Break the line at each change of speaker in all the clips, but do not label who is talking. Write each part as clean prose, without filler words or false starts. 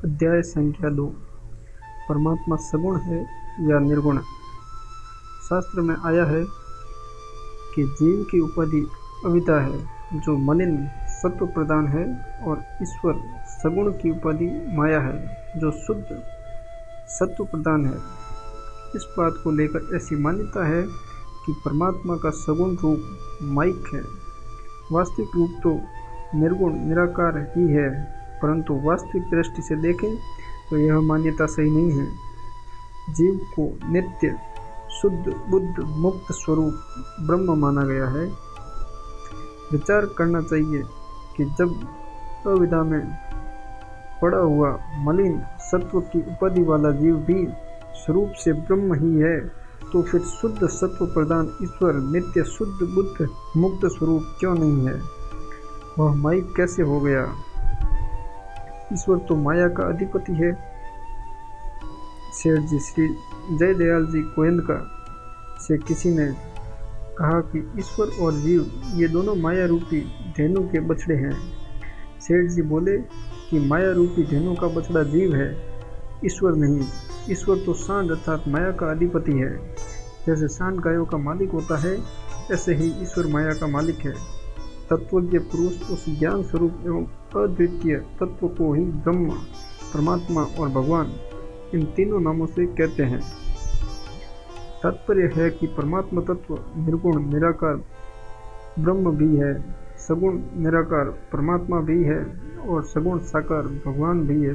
अध्याय संख्या 2। परमात्मा सगुण है या निर्गुण। शास्त्र में आया है कि जीव की उपाधि अविद्या है, जो मलिन सत्व प्रधान है, और ईश्वर सगुण की उपाधि माया है, जो शुद्ध सत्व प्रधान है। इस बात को लेकर ऐसी मान्यता है कि परमात्मा का सगुण रूप माइक है। वास्तविक रूप तो निर्गुण निराकार ही है, परंतु वास्तविक दृष्टि से देखें तो यह मान्यता सही नहीं है। जीव को नित्य शुद्ध बुद्ध मुक्त स्वरूप ब्रह्म माना गया है। विचार करना चाहिए कि जब अविद्या में पड़ा हुआ मलिन सत्व की उपाधि वाला जीव भी स्वरूप से ब्रह्म ही है, तो फिर शुद्ध सत्व प्रधान ईश्वर नित्य शुद्ध बुद्ध मुक्त स्वरूप क्यों नहीं है? वह माइक कैसे हो गया? ईश्वर तो माया का अधिपति है। सेठ जी श्री जयदयाल जी गोयंदका से किसी ने कहा कि ईश्वर और जीव ये दोनों माया रूपी धेनु के बछड़े हैं। सेठ जी बोले कि माया रूपी धेनु का बछड़ा जीव है, ईश्वर नहीं। ईश्वर तो सांड अर्थात माया का अधिपति है। जैसे सांड गायों का मालिक होता है, ऐसे ही ईश्वर माया का मालिक है। तत्वज्ञ पुरुष उस ज्ञान स्वरूप एवं अद्वितीय तत्व को ही ब्रह्म, परमात्मा और भगवान इन तीनों नामों से कहते हैं। तात्पर्य है कि परमात्मा तत्व निर्गुण निराकार ब्रह्म भी है, सगुण निराकार परमात्मा भी है, और सगुण साकार भगवान भी है।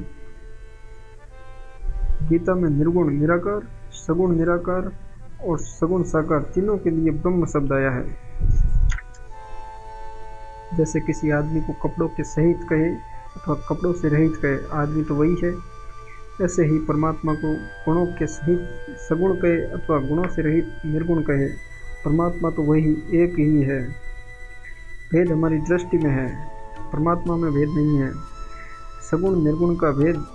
गीता में निर्गुण निराकार, सगुण निराकार और सगुण साकार तीनों के लिए ब्रह्म शब्द आया है। जैसे किसी आदमी को कपड़ों के सहित कहे अथवा कपड़ों से रहित कहे, आदमी तो वही है। ऐसे ही परमात्मा को गुणों के सहित सगुण कहे अथवा गुणों से रहित निर्गुण कहे, परमात्मा तो वही एक ही है। भेद हमारी दृष्टि में है, परमात्मा में भेद नहीं है। सगुण निर्गुण का भेद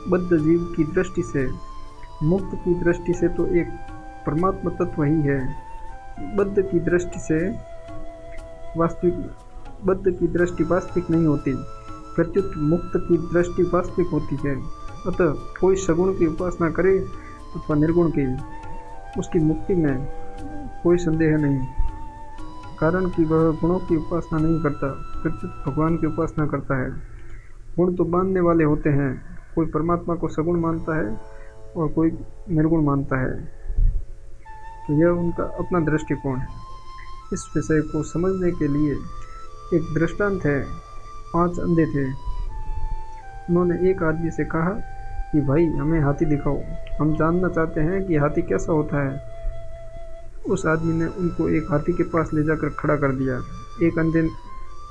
बद्ध जीव की दृष्टि से, मुक्त की दृष्टि से तो एक परमात्मा तत्व ही है। बद्ध की दृष्टि से बद्ध की दृष्टि वास्तविक नहीं होती, प्रत्युत मुक्त की दृष्टि वास्तविक होती है। अतः कोई सगुण की उपासना करे अथवा निर्गुण की, उसकी मुक्ति में कोई संदेह नहीं, कारण कि वह गुणों की उपासना नहीं करता, प्रत्युत भगवान की उपासना करता है। गुण तो बांधने वाले होते हैं, कोई परमात्मा को सगुण मानता है और कोई निर्गुण मानता है, तो यह उनका अपना दृष्टिकोण है। इस विषय को समझने के लिए एक दृष्टांत है। 5 अंधे थे। उन्होंने एक आदमी से कहा कि भाई हमें हाथी दिखाओ, हम जानना चाहते हैं कि हाथी कैसा होता है। उस आदमी ने उनको एक हाथी के पास ले जाकर खड़ा कर दिया। एक अंधे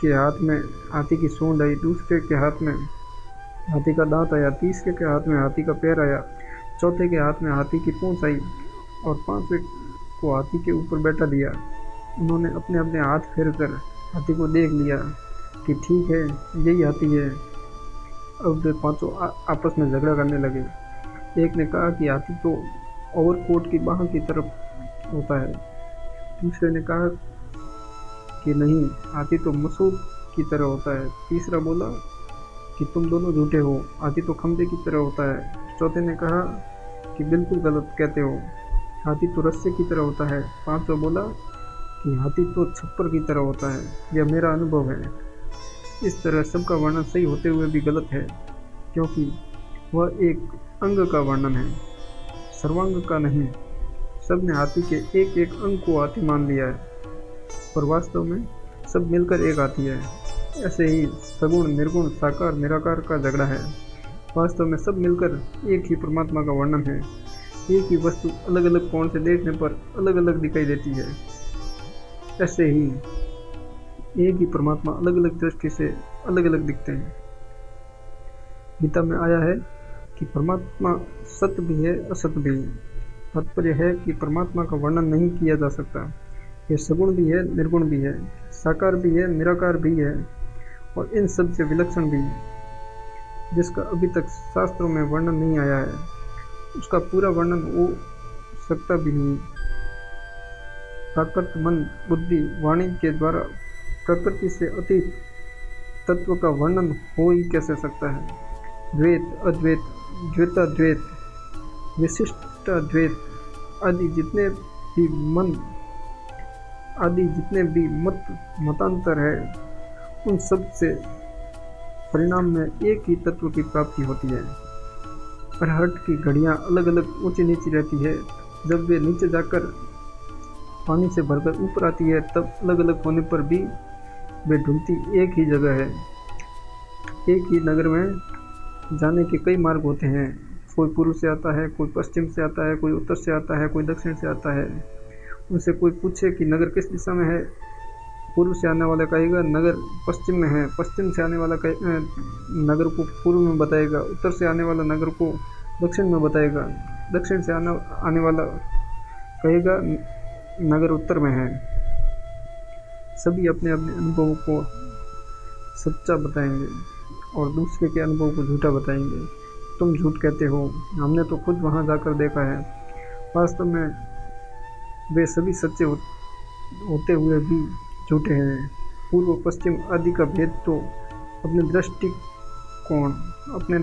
के हाथ में हाथी की सूंड आई, दूसरे के हाथ में हाथी का दांत आया, तीसरे के हाथ में हाथी का पैर आया, चौथे के हाथ में हाथी की पूंछ आई और 5वें को हाथी के ऊपर बैठा दिया। उन्होंने अपने अपने हाथ फेर कर हाथी को देख लिया कि ठीक है, यही हाथी है। अब वे 5 आपस में झगड़ा करने लगे। एक ने कहा कि हाथी तो ओवरकोट की बाह की तरफ होता है। दूसरे ने कहा कि नहीं, हाथी तो मसूद की तरह होता है। तीसरा बोला कि तुम दोनों झूठे हो, हाथी तो खंभे की तरह होता है। चौथे ने कहा कि बिल्कुल गलत कहते हो, हाथी तो रस्से की तरह होता है। 5वां बोला कि हाथी तो छप्पर की तरह होता है, यह मेरा अनुभव है। इस तरह सबका वर्णन सही होते हुए भी गलत है, क्योंकि वह एक अंग का वर्णन है, सर्वांग का नहीं। सब ने हाथी के एक एक अंग को हाथी मान लिया है, पर वास्तव में सब मिलकर एक हाथी है। ऐसे ही सगुण निर्गुण साकार निराकार का झगड़ा है। वास्तव में सब मिलकर एक ही परमात्मा का वर्णन है। एक ही वस्तु अलग अलग कोण से देखने पर अलग अलग दिखाई देती है। ऐसे ही एक ही परमात्मा अलग अलग दृष्टि से अलग अलग दिखते हैं। गीता में आया है कि परमात्मा सत्य भी है, असत्य भी है। तात्पर्य है कि परमात्मा का वर्णन नहीं किया जा सकता। यह सगुण भी है, निर्गुण भी है, साकार भी है, निराकार भी है, और इन सब से विलक्षण भी है, जिसका अभी तक शास्त्रों में वर्णन नहीं आया है। उसका पूरा वर्णन हो सकता भी नहीं। प्राकृत मन बुद्धि वाणी के द्वारा प्रकृति से अतीत तत्व का वर्णन हो ही कैसे सकता है? द्वैत, अद्वैत, द्वैताद्वैत, विशिष्टाद्वैत आदि जितने भी मतांतर है, उन सब से परिणाम में एक ही तत्व की प्राप्ति होती है। अरहट की घड़ियाँ अलग अलग ऊंची नीची रहती है। जब वे नीचे जाकर पानी से भरकर ऊपर आती है, तब अलग अलग होने पर भी वे ढूंढती एक ही जगह है। एक ही नगर में जाने के कई मार्ग होते हैं। कोई पूर्व से आता है, कोई पश्चिम से आता है, कोई उत्तर से आता है, कोई दक्षिण से आता है। उनसे कोई पूछे कि नगर किस दिशा में है, पूर्व से आने वाला कहेगा नगर पश्चिम में है, पश्चिम से आने वाला नगर को पूर्व में बताएगा, उत्तर से आने वाला नगर को दक्षिण में बताएगा, दक्षिण से आने वाला कहेगा नगर उत्तर में है। सभी अपने अपने अनुभवों को सच्चा बताएंगे और दूसरे के अनुभव को झूठा बताएंगे। तुम झूठ कहते हो, हमने तो खुद वहाँ जाकर देखा है। वास्तव में वे सभी सच्चे होते हुए भी झूठे हैं। पूर्व पश्चिम आदि का भेद तो अपने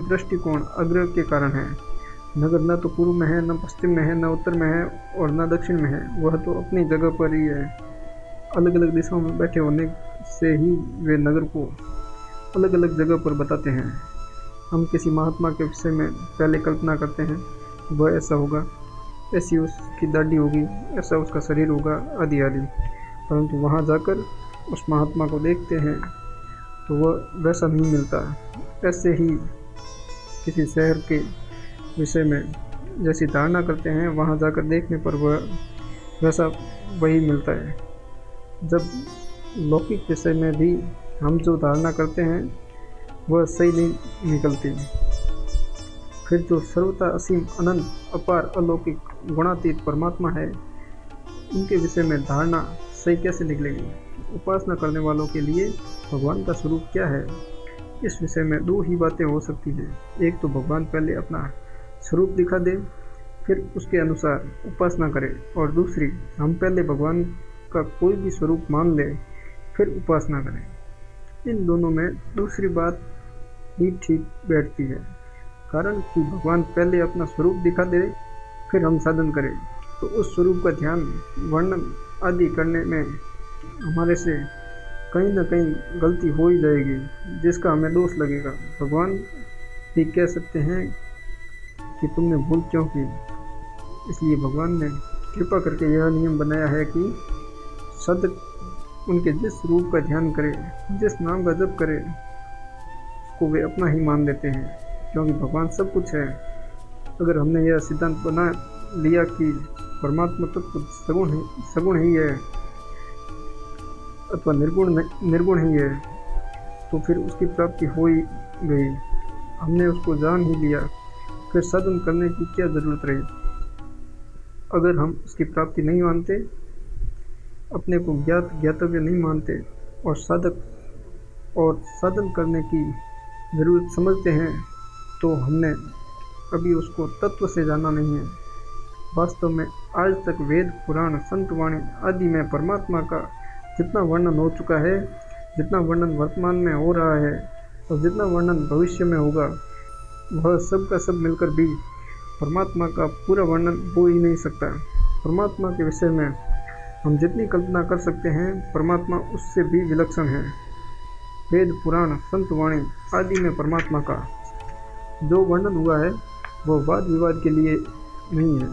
दृष्टिकोण अग्र के कारण है। नगर न तो पूर्व में है, न पश्चिम में है, न उत्तर में है और न दक्षिण में है। वह तो अपनी जगह पर ही है। अलग अलग दिशाओं में बैठे होने से ही वे नगर को अलग अलग जगह पर बताते हैं। हम किसी महात्मा के विषय में पहले कल्पना करते हैं, वह ऐसा होगा, ऐसी उसकी दाढ़ी होगी, ऐसा उसका शरीर होगा, आदि आदि। परंतु वहाँ जाकर उस महात्मा को देखते हैं तो वह वैसा नहीं मिलता। ऐसे ही किसी शहर के विषय में जैसी धारणा करते हैं, वहाँ जाकर देखने पर वह वैसा वही मिलता है। जब लौकिक विषय में भी हम जो धारणा करते हैं वह सही नहीं निकलती, फिर जो सर्वथा असीम, अनंत, अपार, अलौकिक, गुणातीत परमात्मा है, उनके विषय में धारणा सही कैसे निकलेगी? उपासना करने वालों के लिए भगवान का स्वरूप क्या है, इस विषय में दो ही बातें हो सकती हैं। एक तो भगवान पहले अपना स्वरूप दिखा दे, फिर उसके अनुसार उपासना करें, और दूसरी, हम पहले भगवान का कोई भी स्वरूप मान ले, फिर उपासना करें। इन दोनों में दूसरी बात ही ठीक बैठती है। कारण कि भगवान पहले अपना स्वरूप दिखा दे, फिर हम साधन करें, तो उस स्वरूप का ध्यान, वर्णन आदि करने में हमारे से कहीं न कहीं गलती हो ही जाएगी, जिसका हमें दोष लगेगा। भगवान भी कह सकते हैं कि तुमने भूल क्यों की। इसलिए भगवान ने कृपा करके यह नियम बनाया है कि साधक उनके जिस रूप का ध्यान करे, जिस नाम का जप करे, उसको वे अपना ही मान लेते हैं, क्योंकि भगवान सब कुछ है। अगर हमने यह सिद्धांत बना लिया कि परमात्मा तत्व सगुण ही है अथवा निर्गुण ही है, तो फिर उसकी प्राप्ति हो ही गई। हमने उसको जान ही लिया, फिर साधन करने की क्या ज़रूरत रही। अगर हम उसकी प्राप्ति नहीं मानते, अपने को ज्ञातव्य नहीं मानते और साधन करने की ज़रूरत समझते हैं, तो हमने कभी उसको तत्व से जाना नहीं है। वास्तव में आज तक वेद, पुराण, संत वाणी आदि में परमात्मा का जितना वर्णन हो चुका है, जितना वर्णन वर्तमान में हो रहा है और जितना वर्णन भविष्य में होगा, वह सब का सब मिलकर भी परमात्मा का पूरा वर्णन हो ही नहीं सकता। परमात्मा के विषय में हम जितनी कल्पना कर सकते हैं, परमात्मा उससे भी विलक्षण है। वेद, पुराण, संत वाणी आदि में परमात्मा का जो वर्णन हुआ है, वह वाद विवाद के लिए नहीं है।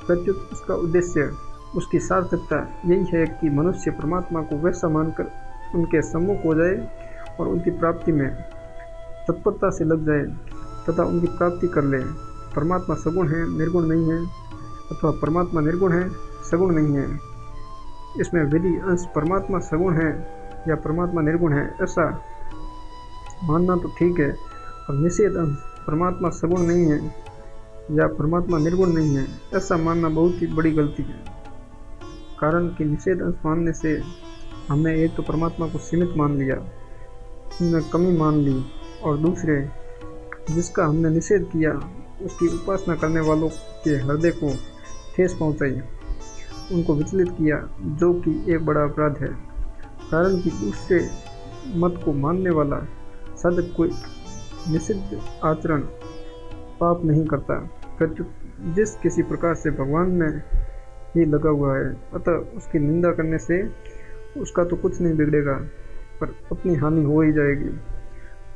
प्रत्युत उसका उद्देश्य, उसकी सार्थकता यही है कि मनुष्य परमात्मा को वैसा मानकर उनके सम्मुख हो जाए और उनकी प्राप्ति में तत्परता से लग जाए तथा उनकी प्राप्ति कर ले। परमात्मा सगुण है, निर्गुण नहीं है, अथवा परमात्मा निर्गुण है, सगुण नहीं है। इसमें विधि अंश परमात्मा सगुण है या परमात्मा निर्गुण है, ऐसा मानना तो ठीक है, और निषेध अंश परमात्मा सगुण नहीं है या परमात्मा निर्गुण नहीं है, ऐसा मानना बहुत ही बड़ी गलती है। कारण कि निषेध अंश मानने से हमने एक तो परमात्मा को सीमित मान लिया, उसमें कमी मान ली, और दूसरे, जिसका हमने निषेध किया उसकी उपासना करने वालों के हृदय को ठेस पहुंचाई, उनको विचलित किया, जो कि एक बड़ा अपराध है। कारण कि दूसरे मत को मानने वाला साधक निषिद्ध आचरण पाप नहीं करता, प्रत्युत जिस किसी प्रकार से भगवान में ही लगा हुआ है, अतः उसकी निंदा करने से उसका तो कुछ नहीं बिगड़ेगा, पर अपनी हानि हो ही जाएगी,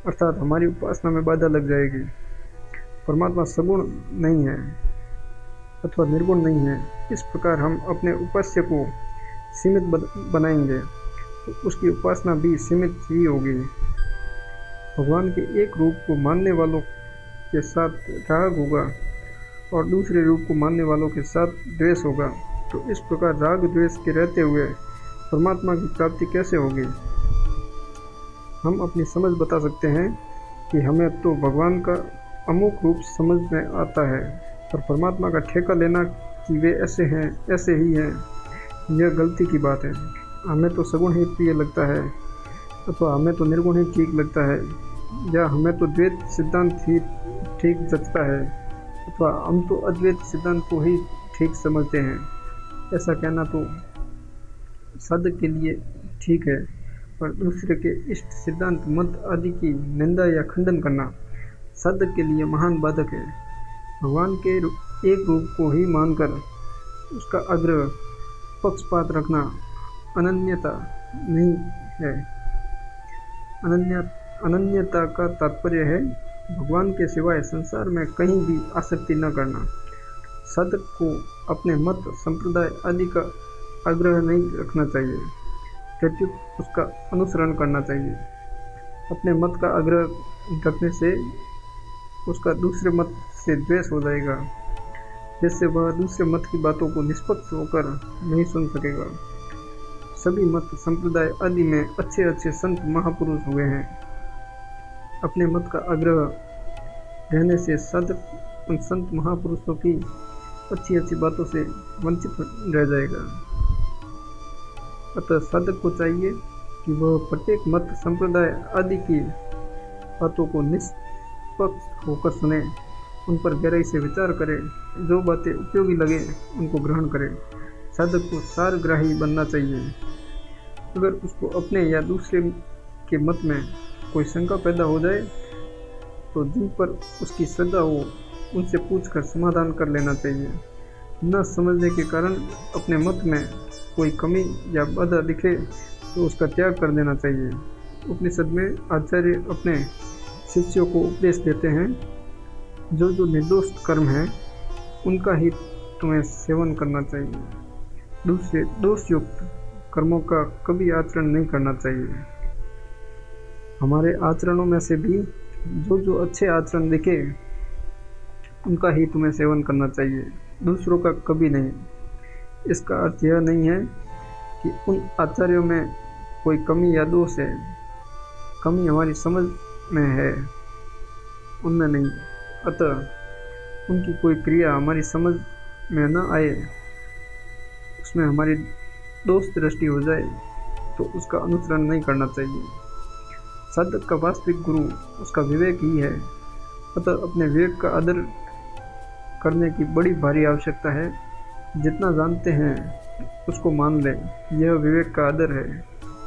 अर्थात हमारी उपासना में बाधा लग जाएगी। परमात्मा सगुण नहीं है अथवा निर्गुण नहीं है। इस प्रकार हम अपने उपास्य को सीमित बनाएंगे तो उसकी उपासना भी सीमित ही होगी। भगवान के एक रूप को मानने वालों के साथ राग होगा और दूसरे रूप को मानने वालों के साथ द्वेष होगा, तो इस प्रकार राग द्वेष के रहते हुए परमात्मा की प्राप्ति कैसे होगी? हम अपनी समझ बता सकते हैं कि हमें तो भगवान का अमुक रूप समझ में आता है, पर परमात्मा का ठेका लेना कि वे ऐसे हैं ऐसे ही हैं, यह गलती की बात है। हमें तो सगुण ही प्रिय लगता है अथवा हमें तो निर्गुण ही ठीक लगता है, या हमें तो द्वैत सिद्धांत ही ठीक जचता है अथवा हम तो अद्वैत सिद्धांत को ही ठीक समझते हैं। ऐसा कहना तो साधक के लिए ठीक है, पर दूसरे के इष्ट सिद्धांत मत आदि की निंदा या खंडन करना साधक के लिए महान बाधक है। भगवान के एक रूप को ही मानकर उसका आग्रह पक्षपात रखना अनन्यता नहीं है। अनन्यता का तात्पर्य है भगवान के सिवाय संसार में कहीं भी आसक्ति न करना। साधक को अपने मत संप्रदाय आदि का आग्रह नहीं रखना चाहिए, प्रत्युत उसका अनुसरण करना चाहिए। अपने मत का आग्रह रखने से उसका दूसरे मत से द्वेष हो जाएगा, जिससे वह दूसरे मत की बातों को निष्पक्ष होकर नहीं सुन सकेगा। सभी मत संप्रदाय आदि में अच्छे अच्छे संत महापुरुष हुए हैं। अपने मत का आग्रह रहने से साधक उन संत महापुरुषों की अच्छी अच्छी बातों से वंचित रह जाएगा। अतः साधक को चाहिए कि वह प्रत्येक मत संप्रदाय आदि की बातों को निष्पक्ष होकर सुने, उन पर गहराई से विचार करे, जो बातें उपयोगी लगे उनको ग्रहण करे। साधक को सारग्राही बनना चाहिए। अगर उसको अपने या दूसरे के मत में कोई शंका पैदा हो जाए तो जिन पर उसकी श्रद्धा हो उनसे पूछकर समाधान कर लेना चाहिए। न समझने के कारण अपने मत में कोई कमी या बाधा दिखे तो उसका त्याग कर देना चाहिए। उपनिषद में आचार्य अपने शिष्यों को उपदेश देते हैं, जो जो निर्दोष कर्म है उनका ही तुम्हें सेवन करना चाहिए, दूसरे दोषयुक्त कर्मों का कभी आचरण नहीं करना चाहिए। हमारे आचरणों में से भी जो जो अच्छे आचरण दिखे उनका ही तुम्हें सेवन करना चाहिए, दूसरों का कभी नहीं। इसका अर्थ यह नहीं है कि उन आचार्यों में कोई कमी या दोष है। कमी हमारी समझ में है, उनमें नहीं। अतः उनकी कोई क्रिया हमारी समझ में न आए, उसमें हमारी दोष दृष्टि हो जाए तो उसका अनुसरण नहीं करना चाहिए। साधक का वास्तविक गुरु उसका विवेक ही है, अतः अपने विवेक का आदर करने की बड़ी भारी आवश्यकता है। जितना जानते हैं उसको मान ले, यह विवेक का आदर है।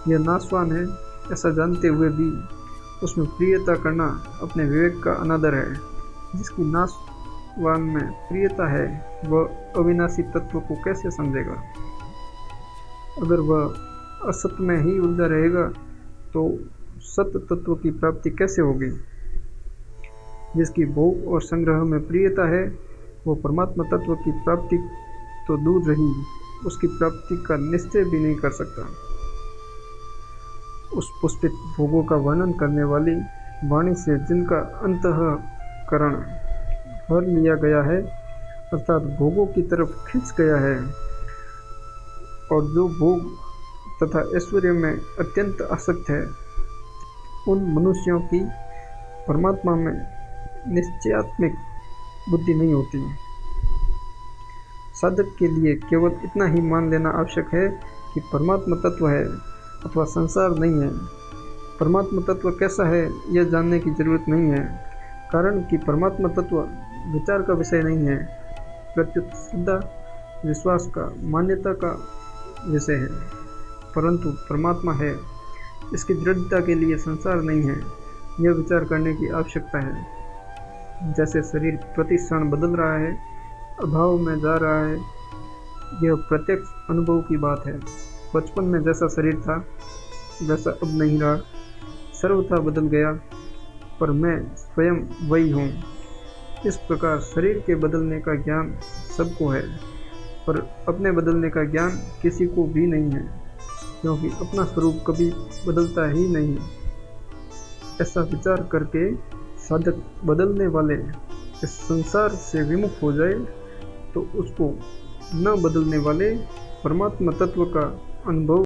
यह नाशवान है ऐसा जानते हुए भी उसमें प्रियता करना अपने विवेक का अनादर है। जिसकी नाशवान में प्रियता है वह अविनाशी तत्व को कैसे समझेगा? अगर वह असत्य में ही उलझा रहेगा तो सत्य तत्व की प्राप्ति कैसे होगी? जिसकी भोग और संग्रह में प्रियता है वो परमात्मा तत्व की प्राप्ति तो दूर रही, उसकी प्राप्ति का निश्चय भी नहीं कर सकता। उस पुष्पित भोगों का वर्णन करने वाली वाणी से जिनका अंतःकरण भर लिया गया है, अर्थात भोगों की तरफ खिंच गया है, और जो भोग तथा ऐश्वर्य में अत्यंत आसक्त है, उन मनुष्यों की परमात्मा में निश्चयात्मिक बुद्धि नहीं होती। साधक के लिए केवल इतना ही मान लेना आवश्यक है कि परमात्मा तत्व है अथवा संसार नहीं है। परमात्मा तत्व कैसा है यह जानने की जरूरत नहीं है, कारण कि परमात्मा तत्व विचार का विषय नहीं है, प्रत्युत श्रद्धा विश्वास का मान्यता का विषय है। परंतु परमात्मा है, इसकी दृढ़ता के लिए संसार नहीं है। यह विचार करने की आवश्यकता है। जैसे शरीर प्रति क्षण बदल रहा है, अभाव में जा रहा है, यह प्रत्यक्ष अनुभव की बात है। बचपन में जैसा शरीर था वैसा अब नहीं रहा, सर्वथा बदल गया, पर मैं स्वयं वही हूँ। इस प्रकार शरीर के बदलने का ज्ञान सबको है, पर अपने बदलने का ज्ञान किसी को भी नहीं है, क्योंकि अपना स्वरूप कभी बदलता ही नहीं। ऐसा विचार करके साधक बदलने वाले इस संसार से विमुख हो जाए तो उसको न बदलने वाले परमात्मा तत्व का अनुभव